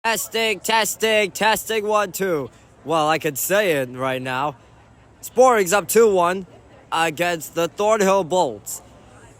Testing, testing, testing, 1, 2. Well, I can say it right now. Sporting's up 2-1 against the Thornhill Bolts.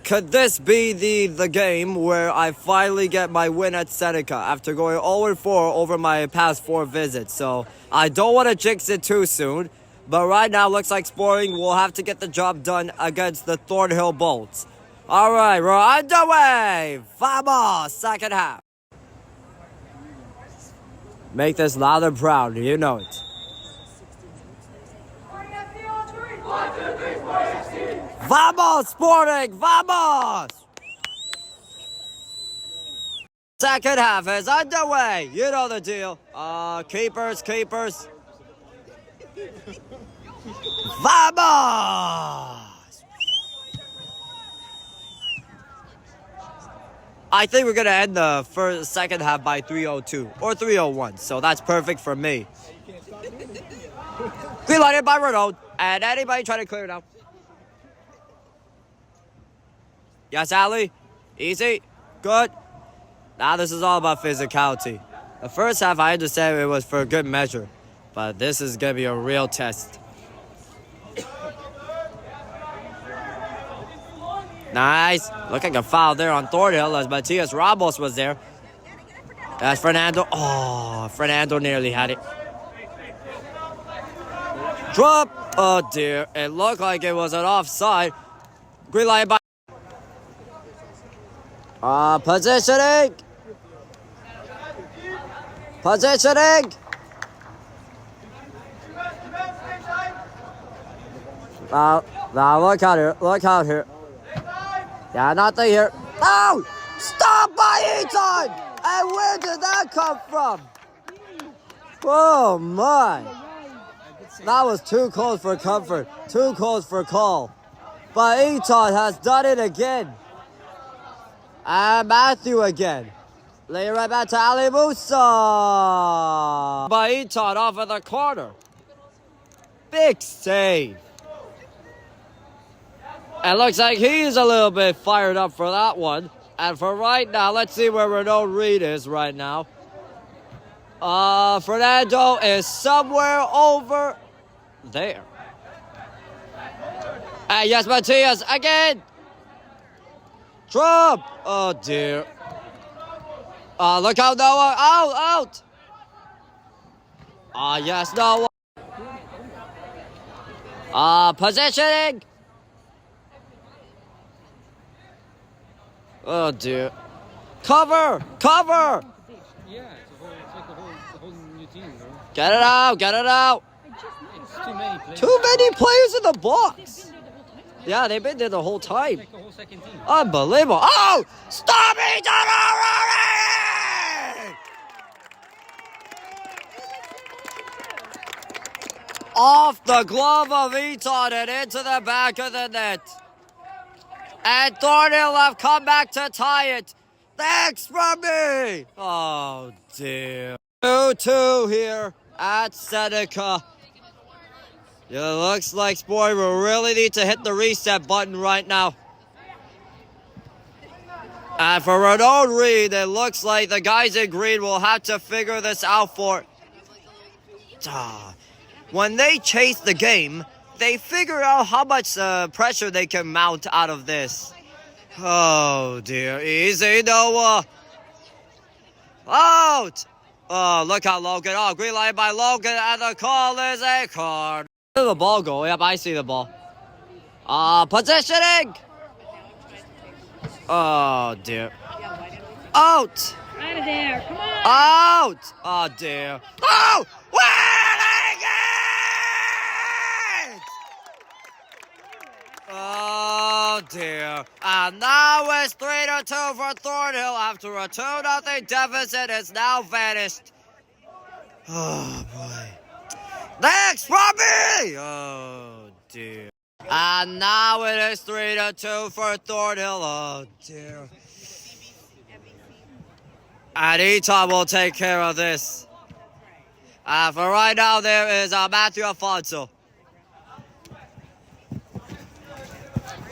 Could this be the game where I finally get my win at Seneca after going 0-4 over my past 4 visits? So I don't want to jinx it too soon, but right now looks like Sporting will have to get the job done against the Thornhill Bolts. All right, we're underway. Vamos, second half. Make this loud and proud, you know it. Vamos, Sporting, vamos! Second half is underway. You know the deal. Keepers. Vamos! I think we're going to end the second half by 3:02 or 3:01, so that's perfect for me. Green lighted by Renault, and anybody trying to clear it out? Yes, Ali? Easy? Good? Now this is all about physicality. The first half, I understand it was for good measure, but this is going to be a real test. Nice. Look like a foul there on Thornhill as Matias Ramos was there. That's Fernando. Oh, Fernando nearly had it. Drop. Oh, dear. It looked like it was an offside. Green light by... Positioning. Now look out here. Yeah, nothing here. Oh! Stop by Eton! And where did that come from? Oh, my. That was too close for comfort. Too close for call. But Eton has done it again. And Matthew again. Lay it right back to Ali Musa. By Eton off of the corner. Big save. It looks like he's a little bit fired up for that one. And for right now, let's see where Renaud Reed is right now. Fernando is somewhere over there. And yes, Matias again. Trump. Oh, dear. Look out, Noah. Out. Yes, Noah. Positioning. Oh, dear. Cover! Yeah, it's like a whole new team, bro. Get it out! It's too many players. Too many players in the box! Yeah, they've been there the whole time. It's like a whole second team. Unbelievable. Oh! Stop it already! Off the glove of Eton and into the back of the net. And Thornhill have come back to tie it. Thanks for me. Oh, dear. 2-2 here at Seneca. It looks like Sporting will really need to hit the reset button right now. And for Renaud Reed, it looks like the guys in green will have to figure this out for... When they chase the game, they figure out how much pressure they can mount out of this. Oh, dear. Easy, Noah. Out. Oh, look out, Logan. Oh, green light by Logan, and the call is a card. Where did the ball go? Yep, I see the ball. Positioning. Oh, dear. Out. Out of there. Come on. Out. Oh, dear. Oh, oh, dear. And now it's 3-2 for Thornhill after a 2-0 deficit has now vanished. Oh, boy. Next for me! Oh, dear. And now it is 3-2 for Thornhill. Oh, dear. And Eton will take care of this. For right now, there is Matthew Alfonso.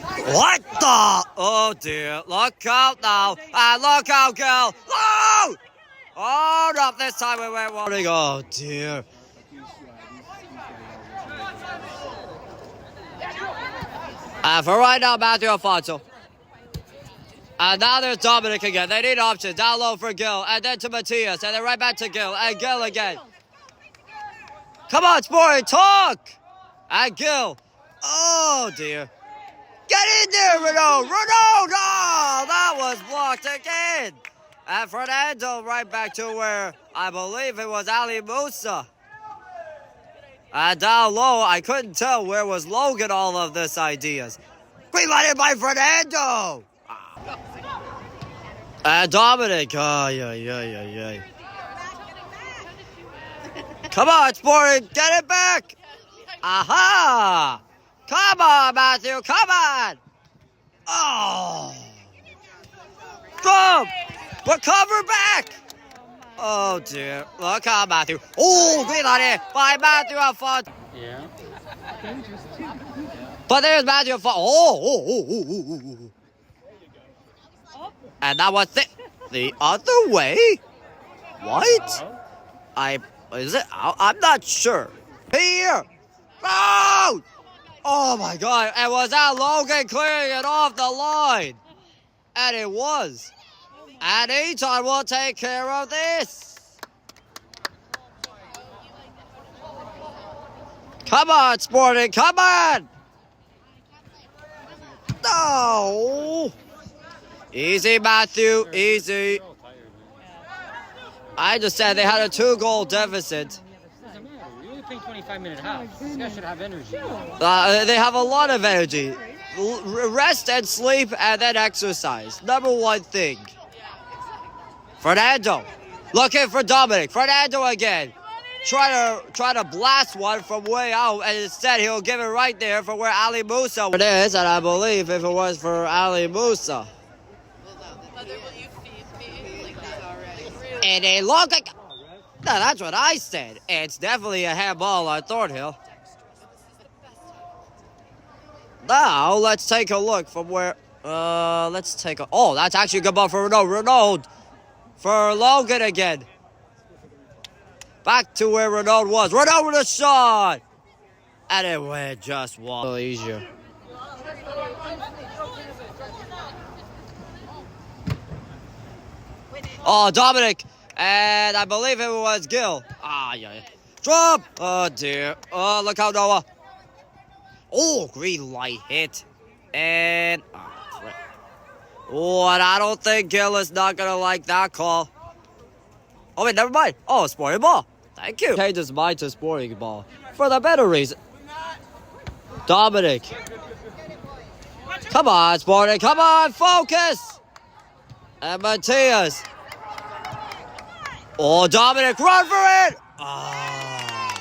What the? Oh, dear. Look out now. And look out, girl. Oh! Oh, not this time we went warning. Oh, dear. For right now, Matthew Alfonso. And now there's Dominic again. They need options. Down low for Gil. And then to Matthias. And then right back to Gil. And Gil again. Come on, Sporty, talk! And Gil. Oh, dear. Get in there, Renaud! Renaud! Oh, that was blocked again. And Fernando right back to where I believe it was Ali Musa. And down low, I couldn't tell where was Logan all of this ideas. Green lighted by Fernando! And Dominic. Oh, yeah. Come on, Sporting, get it back! Aha! Come on, Matthew, come on! Oh! Boom! Recover back! Oh, dear. Look out, Matthew. Oh, green light by Matthew Alfonso. Yeah. But there's Matthew Alfonso. Oh. And that was the other way? What? Is it? I'm not sure. Here! Oh! Oh my God. And was that Logan clearing it off the line? And it was. And Eton will take care of this. Come on, Sporting, come on! No! Easy, Matthew, easy. I understand they had a 2-goal deficit. Doesn't matter. You only play 25-minute half. This guy should have energy. They have a lot of energy. Rest and sleep and then exercise. Number one thing. Fernando. Looking for Dominic. Fernando again. Try to blast one from way out, and instead he'll give it right there for where Ali Musa it is, and I believe if it was for Ali Musa. And they look like... No, that's what I said. It's definitely a handball on Thornhill. Now, let's take a look from where... let's take a... Oh, that's actually a good ball for Renaud. Renaud for Logan again. Back to where Renaud was. Renaud with a shot! And it went just one. A little easier. Oh, Dominic. And I believe it was Gil. Ah, yeah. Drop! Oh, dear. Oh, look how Noah. Oh, green light hit. And... Oh, and I don't think Gil is not going to like that call. Oh, wait, never mind. Oh, sporting ball. Thank you. Change his mind to sporting ball. For the better reason. Dominic. Come on, Sporting. Come on, focus. And Matthias. Oh, Dominic, run for it! Oh.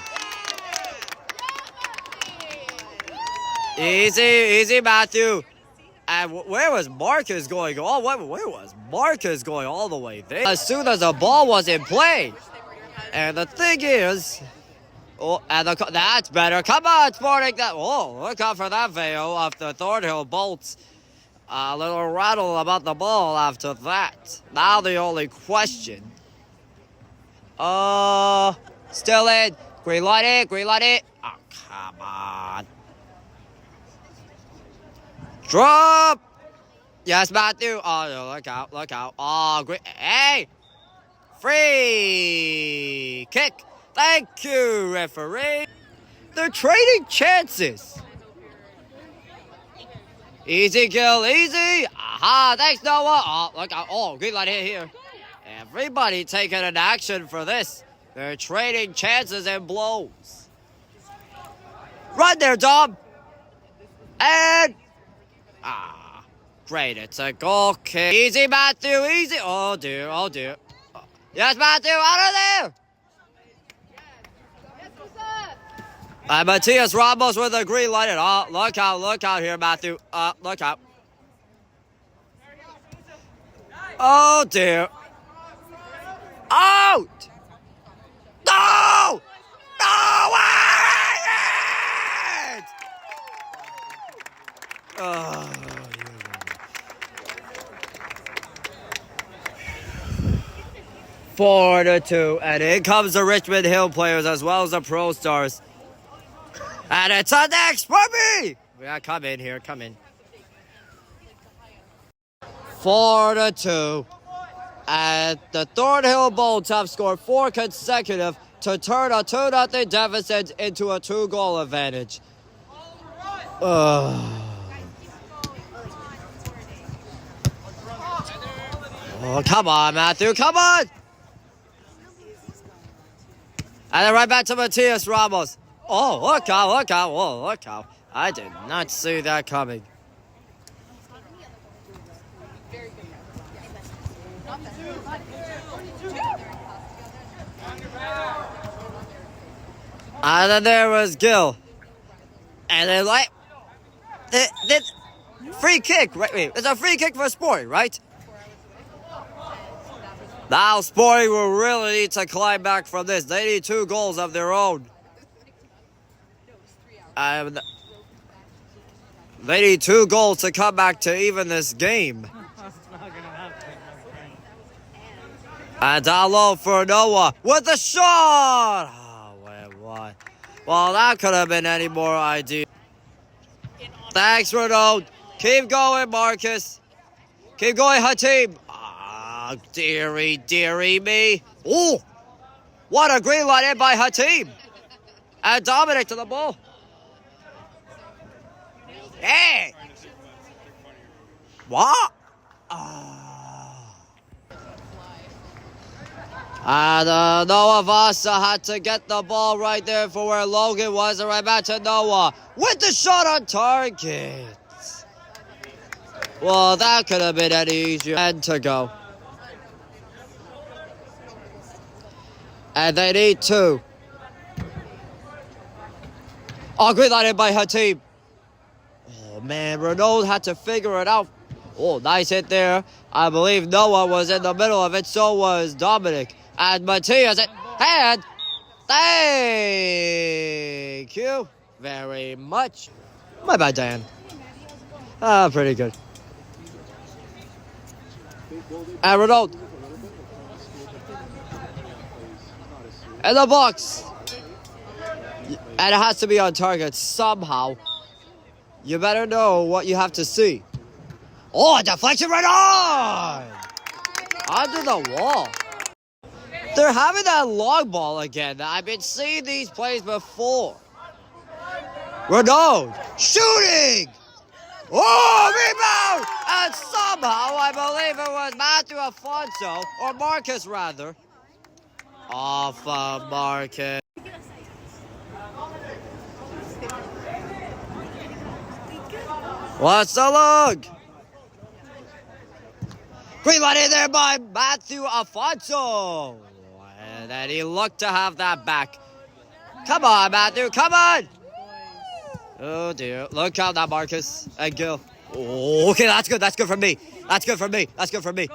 Easy, Matthew. And where was Marcus going? Oh, where was Marcus going all the way there? As soon as the ball was in play. And the thing is... Oh, and that's better. Come on, Sporting. Oh, look out for that veil of the Thornhill bolts. A little rattle about the ball after that. Now the only question... still in. Green light it. Oh, come on. Drop. Yes, Matthew. Oh, no, look out. Oh, great. Hey. Free kick. Thank you, referee. They're trading chances. Easy, Gil, easy. Aha, thanks, Noah. Oh, look out. Oh, green light here. Everybody taking an action for this. They're trading chances and blows. Run there, Dom. And... great. It's a goal kick. Easy, Matthew, easy. Oh, dear. Yes, Matthew, out of there. And Matthias Ramos with a green light. Oh, look out here, Matthew. Look out. Oh, dear. Out! No! No! It! Oh, 4-2. And in comes the Richmond Hill players as well as the Pro Stars. And it's a next for me. Yeah, come in here, come in. 4-2. And the Thornhill Bolts have scored 4 consecutive to turn a 2-0 deficit into a 2-goal advantage. Oh, come on, Matthew, come on! And then right back to Matias Ramos. Oh, look out, look out, whoa, look out. I did not see that coming. And then there was Gill. And then the free kick, right? Wait, it's a free kick for Sporting, right? Now Sporting will really need to climb back from this. They need 2 goals of their own. They need 2 goals to come back to even this game. And down low for Noah with the shot! Oh, wait, what? Well, that could have been any more ideal. Thanks, Ronald. Keep going, Marcus. Keep going, Hatim. Ah, dearie, dearie me. Oh, what a green light in by Hatim. And Dominic to the ball. Hey! What? And Noah Vasa had to get the ball right there for where Logan was. And right back to Noah with the shot on target. Well, that could have been any easier. And to go. And they need 2. Oh, green lighted by Hatim. Oh, man, Renault had to figure it out. Oh, nice hit there. I believe Noah was in the middle of it. So was Dominic. And Matias, and thank you very much. My bad, Dan. Pretty good. And Renault. In the box. And it has to be on target somehow. You better know what you have to see. Oh, a deflection right on! Under the wall. They're having that long ball again. I've been seeing these plays before. Renaud shooting! Oh, rebound! And somehow, I believe it was Matthew Alfonso, or Marcus rather. Off of Marcus. What's the look? Green light in there by Matthew Alfonso. And then he looked to have that back. Come on, Matthew, come on. Oh, dear. Look out now, Marcus and Gil. Oh, okay, that's good. That's good for me. That's good for me. That's good for me.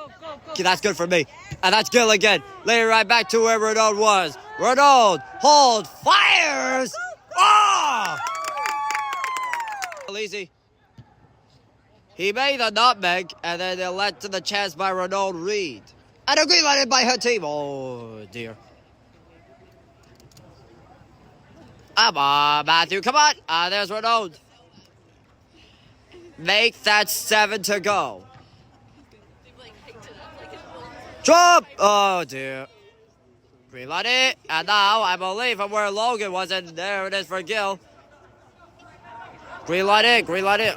Okay, that's good for me. And that's Gil again. Later right back to where Renaud was. Renaud, hold, fires. Oh! Easy. He made a nutmeg, and then they led to the chance by Renaud Reed. And a green lighted by her team. Oh, dear. Come on, Matthew, come on. There's Renaud. Make that 7 to go. Drop! Oh, dear. Green lighted. And now, I believe from where Logan was, and there it is for Gil. Green lighted, green lighted.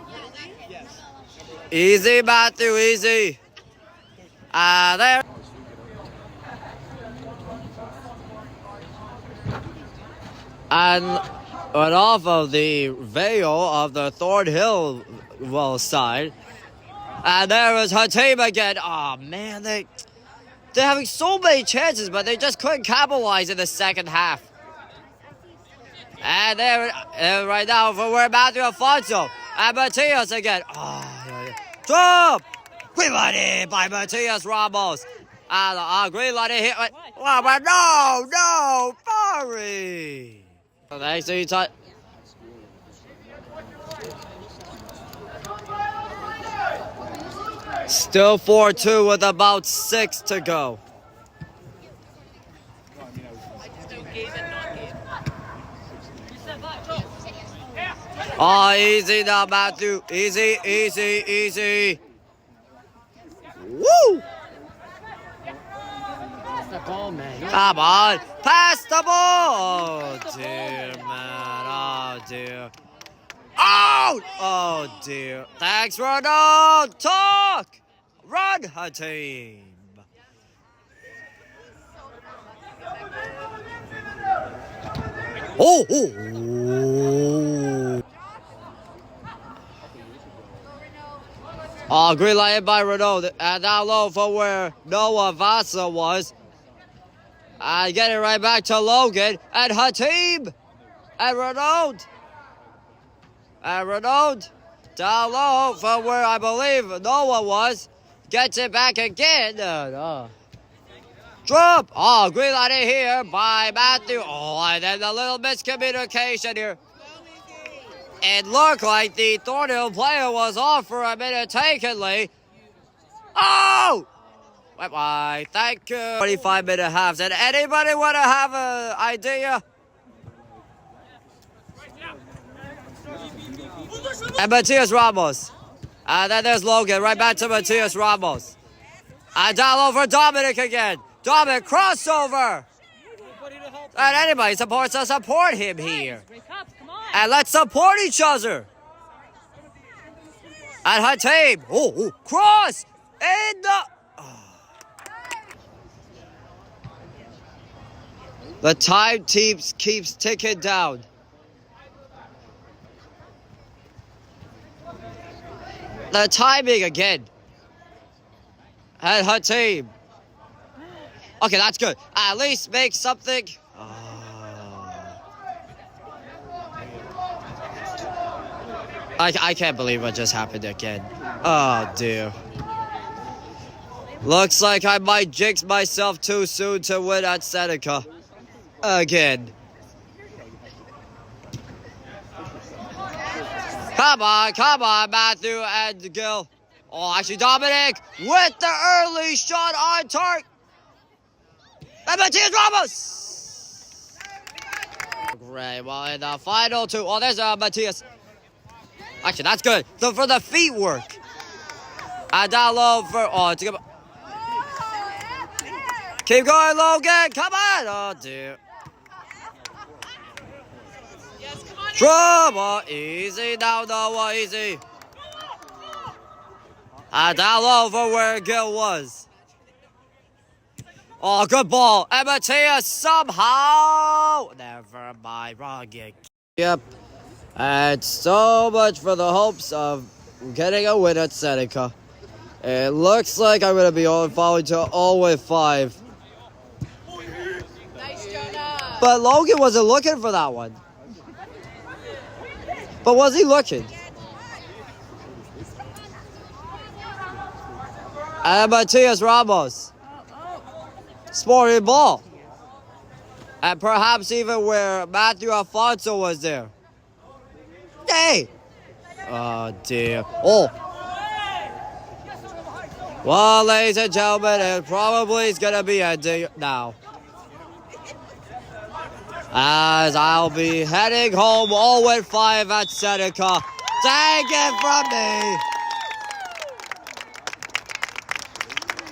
Easy, Matthew, easy. There. And off of the veil of the Thornhill side. And there was her team again. Oh, man, they're having so many chances, but they just couldn't capitalize in the second half. And there, right now, for where Matthew Alfonso. And Matias again. Oh, drop! Green lighted by Matias Ramos. Green lighted hit. Oh, but no, sorry. Thanks to you, Still 4-2 with about 6 to go. Oh, easy now, Matthew. Easy, easy, easy. Woo! The ball, man. Come on. Pass the ball. Oh, dear, man. Oh, dear. Out! Oh, dear. Thanks, Ronald. Talk. Run, her team. Oh, oh. Oh, green light by Renault. And now low for where Noah Vasa was. And get it right back to Logan. And Hateem. And Renault. And Renault. Down low from where I believe Noah was. Gets it back again. Drop. Oh, green light in here by Matthew. Oh, and then a little miscommunication here. It looked like the Thornhill player was off for a minute takenly. Oh! Bye-bye. Thank you. 25-minute halves. And anybody want to have an idea? And Matias Ramos. And then there's Logan. Right back to Matias Ramos. And down over Dominic again. Dominic crossover. And anybody supports us, support him here. And let's support each other. And Hateem. Oh, cross. In the... The time keeps ticking down. The timing again. And Hateem. Okay, that's good. At least make something. I can't believe what just happened again. Oh, dear. Looks like I might jinx myself too soon to win at Seneca. Again. Come on, Matthew and Gil. Oh, actually, Dominic with the early shot on target. And Matias Ramos. Great. Well, in the final two. Oh, there's Matias. Actually, that's good. For the feet work. And down low for... Oh, it's good. Keep going, Logan. Come on. Oh, dear. Trouble. Easy now, Noah. Easy. And down low for where Gil was. Oh, good ball. And Matias somehow. Never mind. Wrong again. Yep. And so much for the hopes of getting a win at Seneca. It looks like I'm going to be falling to 0-5. Nice, Jonah. But Logan wasn't looking for that one. But was he looking? And Matias Ramos. Sporting ball. And perhaps even where Matthew Alfonso was there. Hey! Oh, dear. Oh. Well, ladies and gentlemen, it probably is going to be ending now. As I'll be heading home 0-5 at Seneca. Take it from me!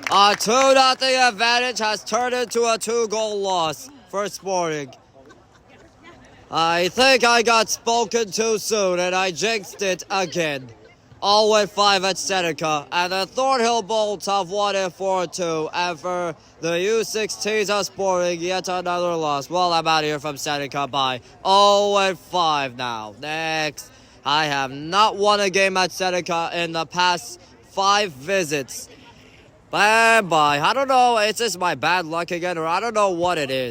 A 2-0 advantage has turned into a 2-goal loss for Sporting. I think I got spoken too soon and I jinxed it again. 0-5 at Seneca, and the Thornhill Bolts have won it 4-2, and for the U16s are Sporting yet another loss. Well, I'm out of here from Seneca. Bye. 0-5 now. Next, I have not won a game at Seneca in the past 5 visits. Bye-bye. I don't know, it's just my bad luck again, or I don't know what it is.